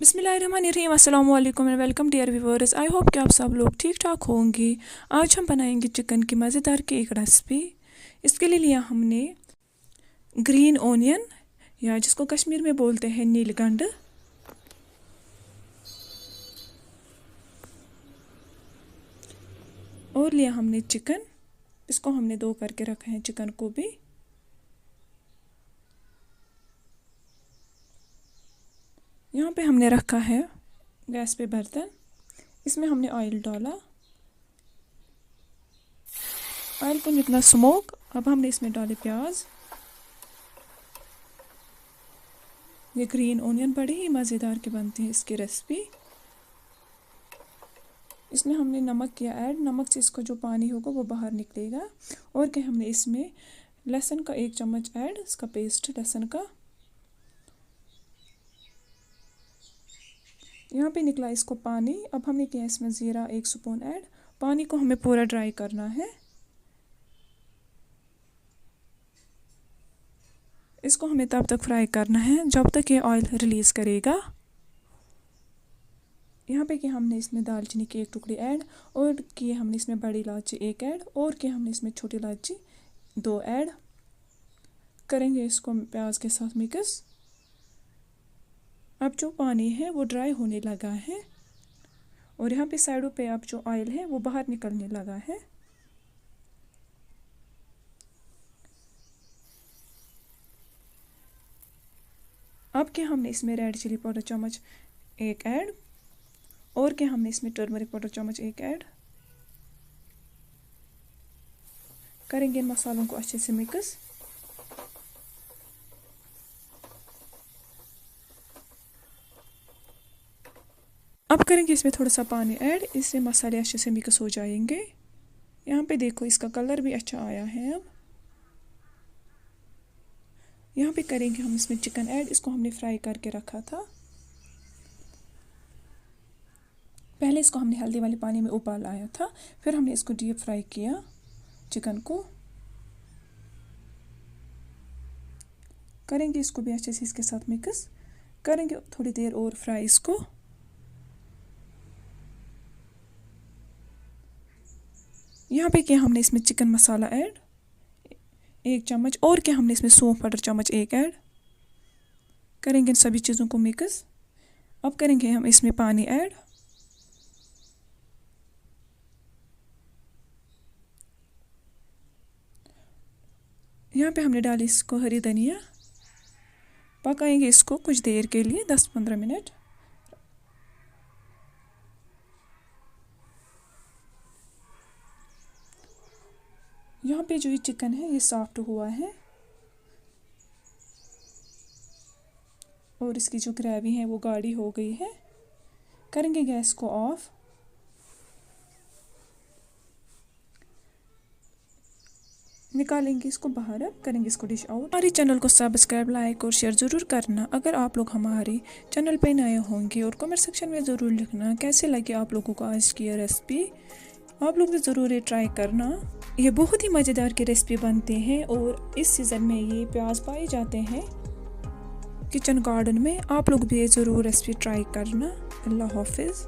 बिस्मिल्लाहिर्रहमानिर्रहीम, अस्सलाम वालेकुम and welcome dear viewers. I hope कि आप सब लोग ठीक ठाक होंगे। आज हम बनाएंगे चिकन की मज़ेदार की एक रेसिपी। इसके लिए लिया हमने ग्रीन ओनियन, या जिसको कश्मीर में बोलते हैं नीलगंड, और लिया हमने चिकन। इसको हमने धो करके रखा है चिकन को भी। यहाँ पे हमने रखा है गैस पे बर्तन। इसमें हमने ऑयल डाला। ऑयल को निकला स्मोक। अब हमने इसमें डाले प्याज। ये ग्रीन ओनियन बड़े ही मज़ेदार के बनते हैं इसकी रेसिपी। इसमें हमने नमक किया ऐड। नमक से इसका जो पानी होगा वो बाहर निकलेगा। और क्या हमने इसमें लहसुन का 1 चम्मच ऐड, इसका पेस्ट लहसुन का। यहाँ पे निकला इसको पानी। अब हमने किया इसमें ज़ीरा 1 स्पून ऐड। पानी को हमें पूरा ड्राई करना है। इसको हमें तब तक फ्राई करना है जब तक ये ऑयल रिलीज़ करेगा। यहाँ पे कि हमने इसमें दालचीनी के 1 टुकड़ी ऐड, और किए हमने इसमें बड़ी इलायची 1 ऐड, और किए हमने इसमें छोटी इलायची 2 ऐड। करेंगे इसको प्याज के साथ मिक्स। अब जो पानी है वो ड्राई होने लगा है, और यहाँ पे साइडों पे अब जो ऑयल है वो बाहर निकलने लगा है। अब क्या हमने इसमें रेड चिली पाउडर चम्मच 1 ऐड, और क्या हमने इसमें टर्मरिक पाउडर चम्मच 1 ऐड। करेंगे इन मसालों को अच्छे से मिक्स। अब करेंगे इसमें थोड़ा सा पानी ऐड। इससे मसाले अच्छे से मिक्स हो जाएंगे। यहाँ पे देखो इसका कलर भी अच्छा आया है। अब यहाँ पे करेंगे हम इसमें चिकन ऐड। इसको हमने फ्राई करके रखा था। पहले इसको हमने हल्दी वाले पानी में उबाल आया था, फिर हमने इसको डीप फ्राई किया चिकन को। करेंगे इसको भी अच्छे से इसके साथ मिक्स। करेंगे थोड़ी देर और फ्राई इसको। यहाँ पे क्या हमने इसमें चिकन मसाला ऐड 1 चम्मच, और क्या हमने इसमें सौंफ पाउडर चम्मच 1 ऐड। करेंगे इन सभी चीज़ों को मिक्स। अब करेंगे हम इसमें पानी ऐड। यहाँ पे हमने डाली इसको हरी धनिया। पकाएंगे इसको कुछ देर के लिए, 10-15 मिनट। यहाँ पे जो ये चिकन है ये सॉफ्ट हुआ है, और इसकी जो ग्रेवी है वो गाढ़ी हो गई है। करेंगे गैस को ऑफ। निकालेंगे इसको बाहर। अब करेंगे इसको डिश आउट। हमारे चैनल को सब्सक्राइब, लाइक और शेयर ज़रूर करना। अगर आप लोग हमारे चैनल पे नए होंगे, और कमेंट सेक्शन में ज़रूर लिखना कैसे लगे आप लोगों को आज की ये रेसिपी। आप लोग भी ज़रूर ये ट्राई करना। ये बहुत ही मज़ेदार की रेसिपी बनते हैं, और इस सीज़न में ये प्याज पाए जाते हैं किचन गार्डन में। आप लोग भी ये ज़रूर रेसिपी ट्राई करना। अल्लाह हाफिज़।